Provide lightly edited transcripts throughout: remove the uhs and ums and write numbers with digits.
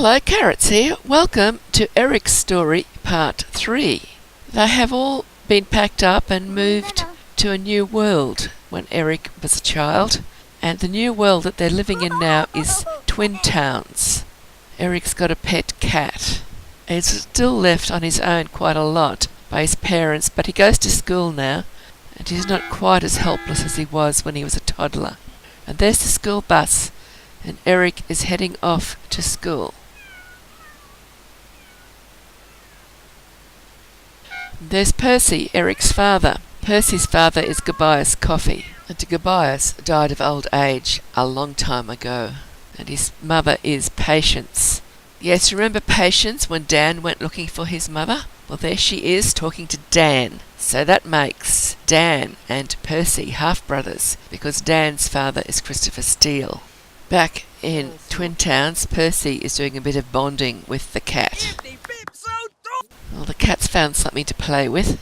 Hello, Carrots here. Welcome to Eric's story, part 3. They have all been packed up and moved to a new world when Eric was a child, and the new world that they're living in now is Twin Towns. Eric's got a pet cat. He's still left on his own quite a lot by his parents, but he goes to school now, and he's not quite as helpless as he was when he was a toddler. And there's the school bus, and Eric is heading off to school. There's Percy, Eric's father. Percy's father is Tobias Coffey, and Tobias died of old age a long time ago, and his mother is Patience. Yes, remember Patience when Dan went looking for his mother? Well, there she is talking to Dan. So that makes Dan and Percy half-brothers, because Dan's father is Christopher Steele. Back in Twin Towns, Percy is doing a bit of bonding with the cat. Well, the cat's found something to play with.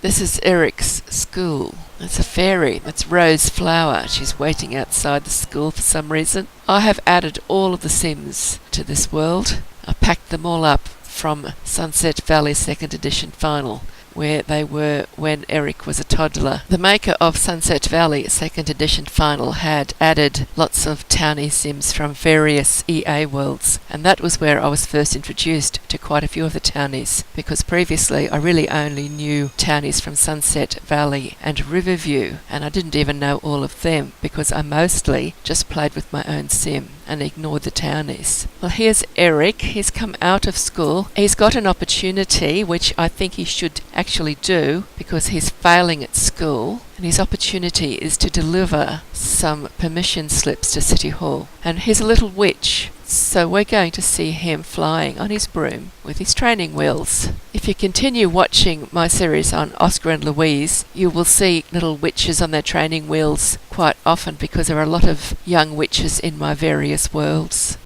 This is Eric's school. It's a fairy. It's Rose Flower. She's waiting outside the school for some reason. I have added all of the Sims to this world. I packed them all up from Sunset Valley 2nd Edition Final, where they were when Eric was a toddler. The maker of Sunset Valley 2nd Edition Final had added lots of townie sims from various EA worlds, and that was where I was first introduced to quite a few of the townies, because previously I really only knew townies from Sunset Valley and Riverview, and I didn't even know all of them because I mostly just played with my own sim and ignored the townies. Well, here's Eric. He's come out of school. He's got an opportunity, which I think he should actually do because he's failing at school, and his opportunity is to deliver some permission slips to City Hall. And he's a little witch, so we're going to see him flying on his broom with his training wheels. If you continue watching my series on Oscar and Louise, you will see little witches on their training wheels quite often, because there are a lot of young witches in my various worlds.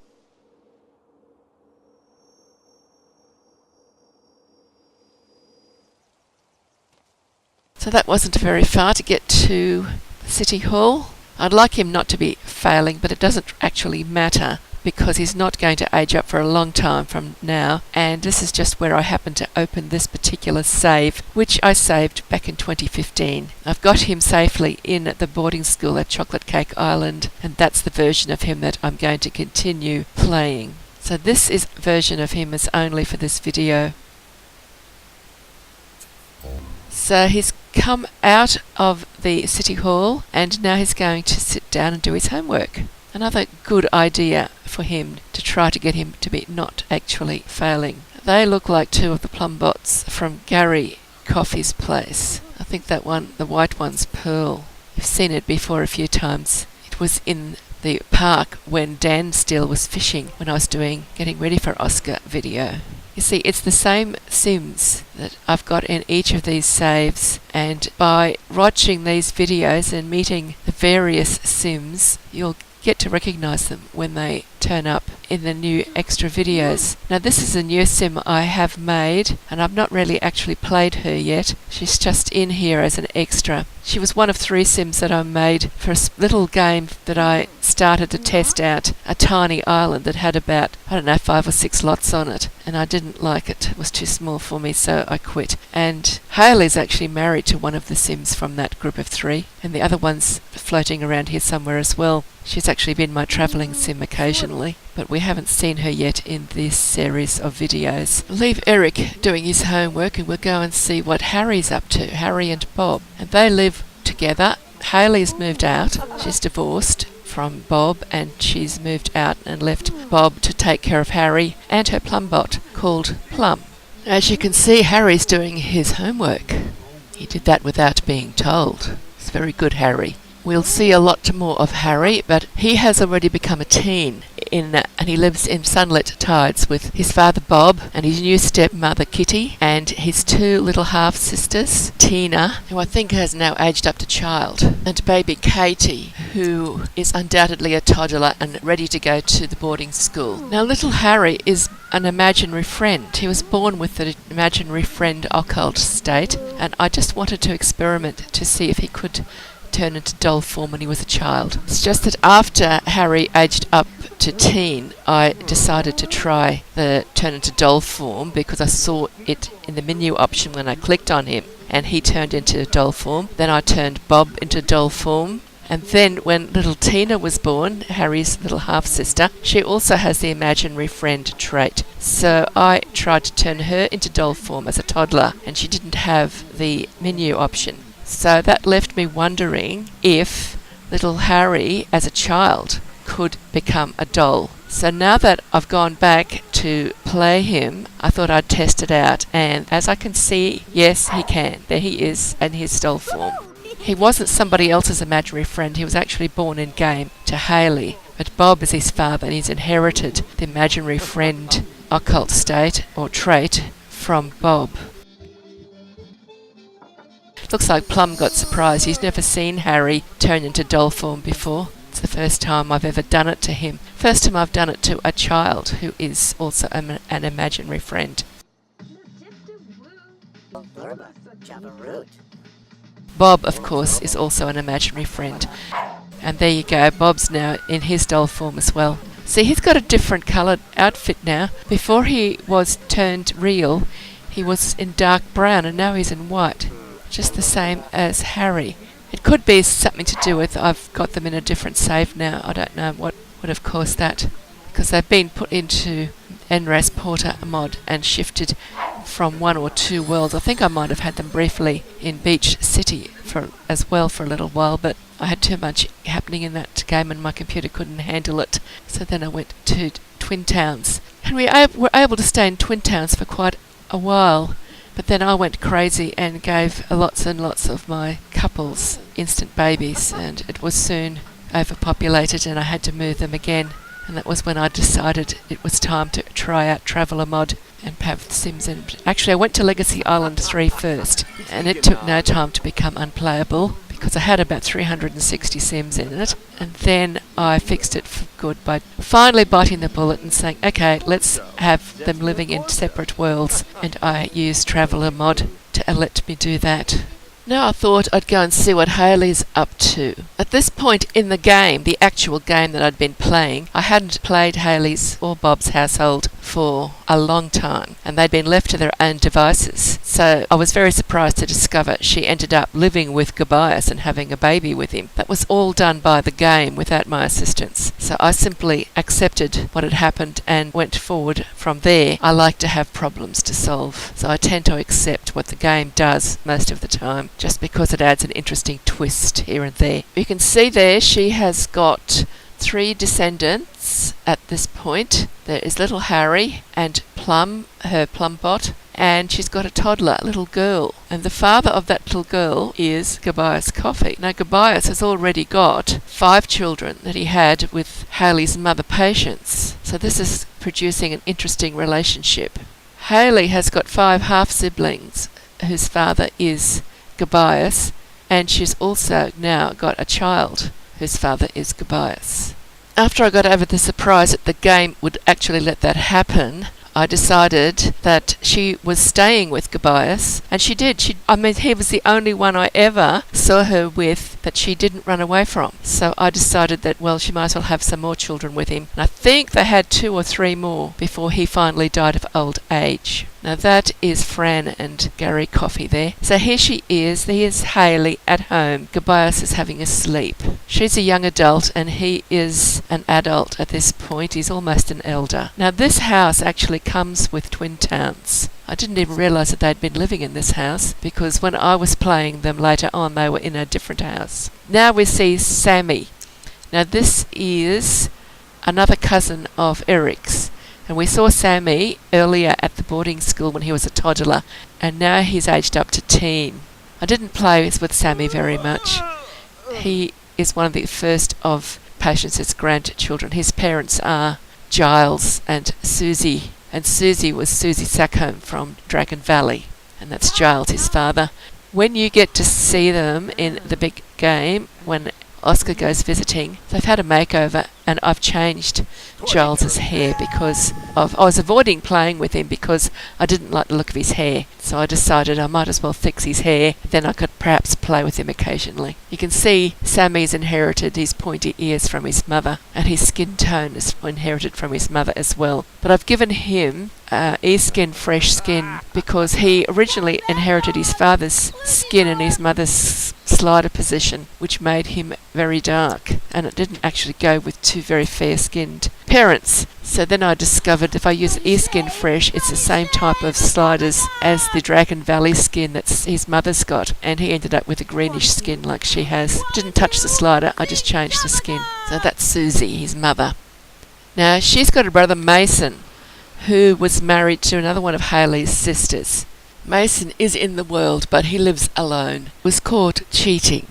So that wasn't very far to get to City Hall. I'd like him not to be failing, but it doesn't actually matter because he's not going to age up for a long time from now, and this is just where I happen to open this particular save, which I saved back in 2015. I've got him safely in the boarding school at Chocolate Cake Island, and that's the version of him that I'm going to continue playing. So this is version of him is only for this video. So he's come out of the City Hall, and now he's going to sit down and do his homework. Another good idea for him to try to get him to be not actually failing. They look like two of the plum bots from Gary Coffey's place. I think that one, the white one's Pearl. You've seen it before a few times. It was in the park when Dan Steele was fishing when I was getting ready for Oscar video. You see, it's the same Sims that I've got in each of these saves, and by watching these videos and meeting the various Sims, you'll get to recognise them when they turn up in the new extra videos. Now this is a new sim I have made, and I've not really actually played her yet. She's just in here as an extra. She was one of 3 sims that I made for a little game that I started to test out, a tiny island that had about, 5 or 6 lots on it, and I didn't like it. It was too small for me, so I quit. And Hayley's actually married to one of the sims from that group of 3, and the other one's floating around here somewhere as well. She's actually been my travelling sim occasionally, but we haven't seen her yet in this series of videos. I'll leave Eric doing his homework, and we'll go and see what Harry's up to, Harry and Bob. And they live together. Hayley's moved out. She's divorced from Bob, and she's moved out and left Bob to take care of Harry and her plum bot called Plum. As you can see, Harry's doing his homework. He did that without being told. It's very good, Harry. We'll see a lot more of Harry, but he has already become a teen, and he lives in Sunlit Tides with his father Bob and his new stepmother Kitty and his 2 little half-sisters, Tina, who I think has now aged up to child, and baby Katie, who is undoubtedly a toddler and ready to go to the boarding school. Now little Harry is an imaginary friend. He was born with the imaginary friend occult state, and I just wanted to experiment to see if he could turn into doll form when he was a child. It's just that after Harry aged up to teen, I decided to try the turn into doll form because I saw it in the menu option when I clicked on him, and he turned into doll form. Then I turned Bob into doll form. And then when little Tina was born, Harry's little half-sister, she also has the imaginary friend trait. So I tried to turn her into doll form as a toddler, and she didn't have the menu option. So that left me wondering if little Harry, as a child, could become a doll. So now that I've gone back to play him, I thought I'd test it out. And as I can see, yes, he can. There he is in his doll form. He wasn't somebody else's imaginary friend. He was actually born in game to Hayley. But Bob is his father, and he's inherited the imaginary friend occult state or trait from Bob. Looks like Plum got surprised. He's never seen Harry turn into doll form before. It's the first time I've ever done it to him. First time I've done it to a child who is also an imaginary friend. Bob, of course, is also an imaginary friend. And there you go, Bob's now in his doll form as well. See, he's got a different coloured outfit now. Before he was turned real, he was in dark brown, and now he's in white. Just the same as Harry. It could be something to do with I've got them in a different save now. I don't know what would have caused that, because they've been put into NRAS Porter mod and shifted from 1 or 2 worlds. I think I might have had them briefly in Beach City as well for a little while, but I had too much happening in that game and my computer couldn't handle it. So then I went to Twin Towns. And we were able to stay in Twin Towns for quite a while, but then I went crazy and gave lots and lots of my couples instant babies, and it was soon overpopulated and I had to move them again. And that was when I decided it was time to try out Traveller mod and have Sims in. Actually, I went to Legacy Island 3 first, and it took no time to become unplayable because I had about 360 Sims in it. And then I fixed it for good by finally biting the bullet and saying, okay, let's have them living in separate worlds. And I used Traveller mod to let me do that. Now I thought I'd go and see what Hayley's up to. At this point in the game, the actual game that I'd been playing, I hadn't played Hayley's or Bob's household for a long time, and they'd been left to their own devices. So I was very surprised to discover she ended up living with Gobias and having a baby with him. That was all done by the game without my assistance. So I simply accepted what had happened and went forward from there. I like to have problems to solve, so I tend to accept what the game does most of the time, just because it adds an interesting twist here and there. You can see there she has got 3 descendants at this point. There is little Harry and Plum, her Plumbot, and she's got a toddler, a little girl. And the father of that little girl is Gobias Coffee. Now, Gobias has already got 5 children that he had with Hayley's mother Patience. So this is producing an interesting relationship. Hayley has got 5 half-siblings whose father is Gobias, and she's also now got a child whose father is Gobias. After I got over the surprise that the game would actually let that happen, I decided that she was staying with Gobias, and she did. He was the only one I ever saw her with that she didn't run away from. So I decided that, well, she might as well have some more children with him. And I think they had 2 or 3 more before he finally died of old age. Now that is Fran and Gary Coffey there. So here she is. Here's Hayley at home. Gobias is having a sleep. She's a young adult and he is an adult at this point. He's almost an elder. Now this house actually comes with Twin Towns. I didn't even realise that they'd been living in this house, because when I was playing them later on they were in a different house. Now we see Sammy. Now this is another cousin of Eric's. And we saw Sammy earlier at the boarding school when he was a toddler, and now he's aged up to teen. I didn't play with Sammy very much. He is one of the first of Patience's grandchildren. His parents are Giles and Susie, and Susie was Susie Sackholm from Dragon Valley, and that's Giles, his father. When you get to see them in the big game, when Oscar goes visiting, they've had a makeover, and I've changed Giles's hair because I was avoiding playing with him because I didn't like the look of his hair. So I decided I might as well fix his hair, then I could perhaps play with him occasionally. You can see Sammy's inherited his pointy ears from his mother, and his skin tone is inherited from his mother as well. But I've given him E-skin, fresh skin, because he originally inherited his father's skin and his mother's slider position, which made him very dark, and it didn't actually go with two very fair-skinned parents. So then I discovered if I use E-skin fresh, it's the same type of sliders as the Dragon Valley skin that his mother's got, and he ended up with a greenish skin like she has. Didn't touch the slider, I just changed the skin. So that's Susie, his mother. Now she's got a brother Mason, who was married to another one of Hayley's sisters. Mason is in the world, but he lives alone. Was caught cheating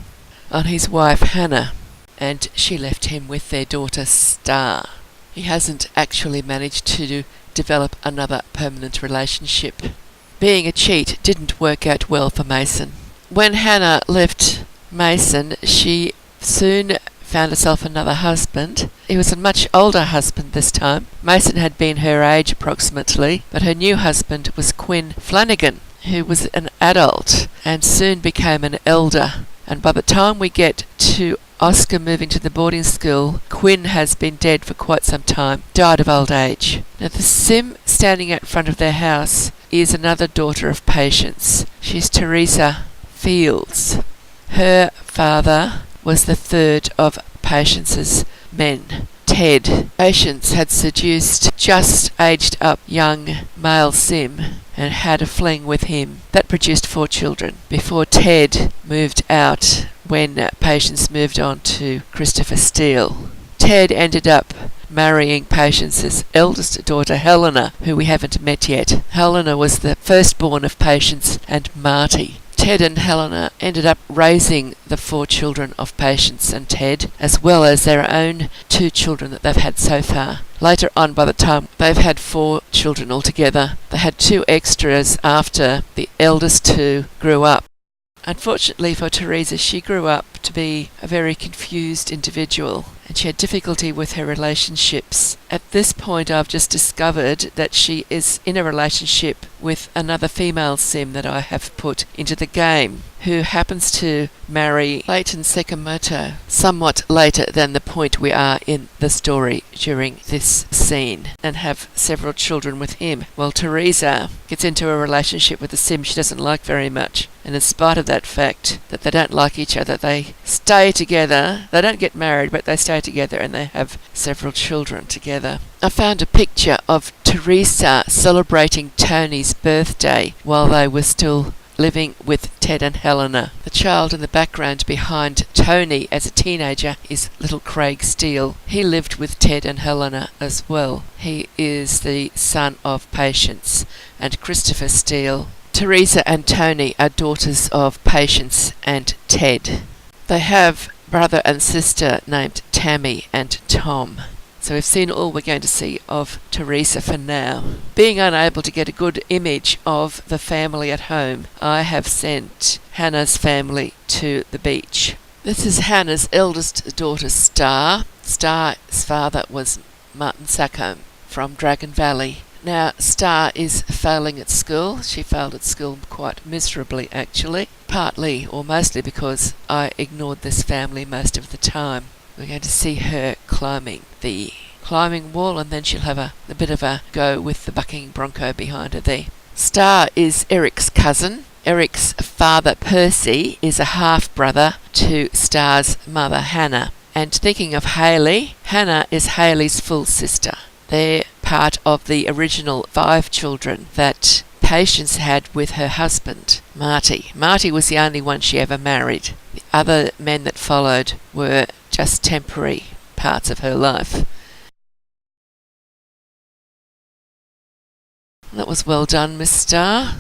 on his wife Hannah, and she left him with their daughter Star. He hasn't actually managed to develop another permanent relationship. Being a cheat didn't work out well for Mason. When Hannah left Mason, she soon found herself another husband. He was a much older husband this time. Mason had been her age approximately, but her new husband was Quinn Flanagan, who was an adult and soon became an elder. And by the time we get to Oscar moving to the boarding school, Quinn has been dead for quite some time, died of old age. Now the sim standing out front of their house is another daughter of Patience. She's Teresa Fields. Her father was the third of Patience's men, Ted. Patience had seduced just aged up young male sim and had a fling with him. That produced 4 children before Ted moved out when Patience moved on to Christopher Steele. Ted ended up marrying Patience's eldest daughter Helena, who we haven't met yet. Helena was the firstborn of Patience and Marty. Ted and Helena ended up raising the 4 children of Patience and Ted, as well as their own 2 children that they've had so far. Later on, by the time they've had 4 children altogether, they had 2 extras after the eldest 2 grew up. Unfortunately for Teresa, she grew up to be a very confused individual, and she had difficulty with her relationships. At this point, I've just discovered that she is in a relationship with another female sim that I have put into the game, who happens to marry Clayton Sakamoto somewhat later than the point we are in the story during this scene, and have several children with him. Well, Teresa gets into a relationship with a sim she doesn't like very much, and in spite of that fact that they don't like each other, they stay together. They don't get married, but they stay together and they have several children together. I found a picture of Teresa celebrating Tony's birthday while they were still living with Ted and Helena. The child in the background behind Tony as a teenager is little Craig Steele. He lived with Ted and Helena as well. He is the son of Patience and Christopher Steele. Teresa and Tony are daughters of Patience and Ted. They have brother and sister named Tammy and Tom. So we've seen all we're going to see of Teresa for now. Being unable to get a good image of the family at home, I have sent Hannah's family to the beach. This is Hannah's eldest daughter, Star. Star's father was Martin Sackholm from Dragon Valley. Now, Star is failing at school. She failed at school quite miserably, actually. Partly or mostly because I ignored this family most of the time. We're going to see her climbing the climbing wall, and then she'll have a bit of a go with the bucking bronco behind her there. Star is Eric's cousin. Eric's father, Percy, is a half-brother to Star's mother, Hannah. And thinking of Hayley, Hannah is Hayley's full sister. They're part of the original 5 children that Patience had with her husband, Marty. Marty was the only one she ever married. The other men that followed were just temporary parts of her life. That was well done, Miss Star.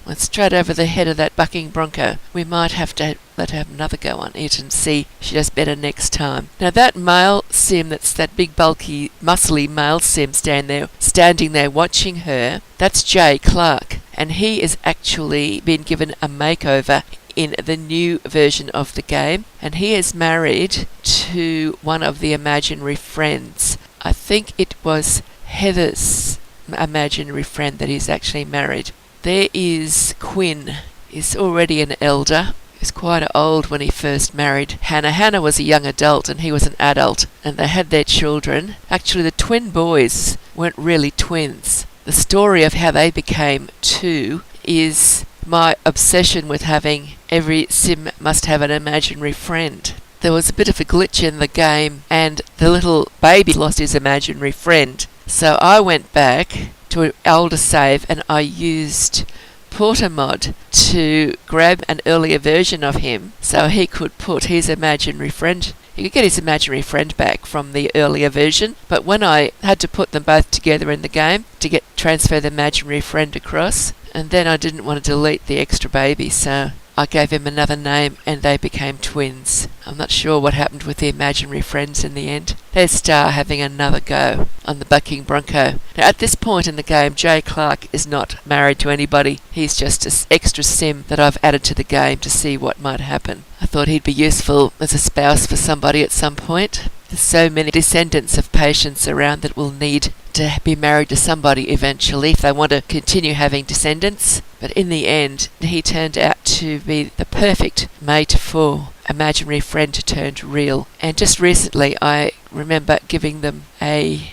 Went straight over the head of that bucking bronco. We might have to let her have another go on it and see if she does better next time. Now that male sim, that's that big bulky muscly male sim standing there watching her, that's Jay Clark, and he is actually been given a makeover in the new version of the game, and he is married to one of the imaginary friends. I think it was Heather's imaginary friend that he's actually married. There is Quinn. He's already an elder. He was quite old when he first married Hannah. Hannah was a young adult and he was an adult, and they had their children. Actually, the twin boys weren't really twins. The story of how they became two is my obsession with having every sim must have an imaginary friend. There was a bit of a glitch in the game and the little baby lost his imaginary friend. So I went back to an older save and I used Portamod to grab an earlier version of him so he could put his imaginary friend. He could get his imaginary friend back from the earlier version, but when I had to put them both together in the game to transfer the imaginary friend across, and then I didn't want to delete the extra baby, so I gave him another name and they became twins. I'm not sure what happened with the imaginary friends in the end. There's Star having another go on the bucking bronco. Now at this point in the game, Jay Clark is not married to anybody. He's just an extra sim that I've added to the game to see what might happen. I thought he'd be useful as a spouse for somebody at some point. There's so many descendants of patients around that will need to be married to somebody eventually if they want to continue having descendants. But in the end, he turned out to be the perfect mate for imaginary friend turned real. And just recently, I remember giving them a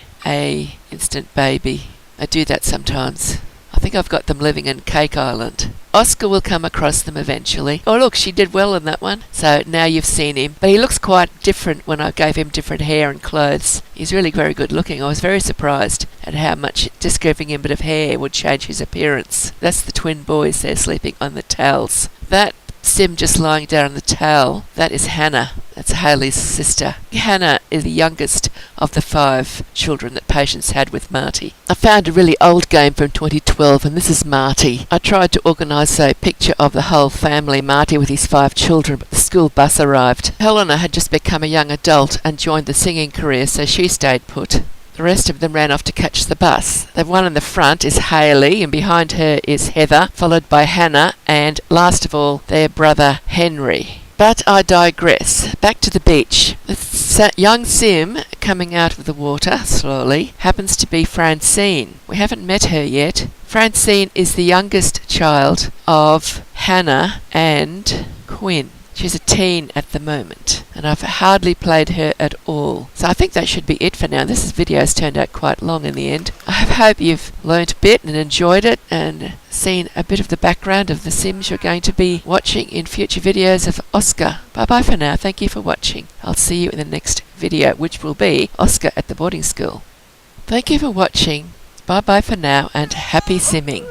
instant baby. I do that sometimes. I think I've got them living in Cake Island. Oscar will come across them eventually. Oh look, she did well in that one. So now you've seen him. But he looks quite different when I gave him different hair and clothes. He's really very good looking. I was very surprised at how much just giving him a bit of hair would change his appearance. That's the twin boys there sleeping on the towels. That sim just lying down on the towel, that is Hannah. That's Hayley's sister. Hannah is the youngest of the 5 children that Patience had with Marty. I found a really old game from 2012 and this is Marty. I tried to organise a picture of the whole family, Marty with his 5 children, but the school bus arrived. Helena had just become a young adult and joined the singing career, so she stayed put. The rest of them ran off to catch the bus. The one in the front is Hayley, and behind her is Heather, followed by Hannah, and last of all, their brother Henry. But I digress. Back to the beach. The young sim coming out of the water slowly happens to be Francine. We haven't met her yet. Francine is the youngest child of Hannah and Quinn. She's a teen at the moment, and I've hardly played her at all. So I think that should be it for now. This video has turned out quite long in the end. I hope you've learnt a bit and enjoyed it and seen a bit of the background of the Sims you're going to be watching in future videos of Oscar. Bye bye for now. Thank you for watching. I'll see you in the next video, which will be Oscar at the boarding school. Thank you for watching. Bye bye for now and happy simming.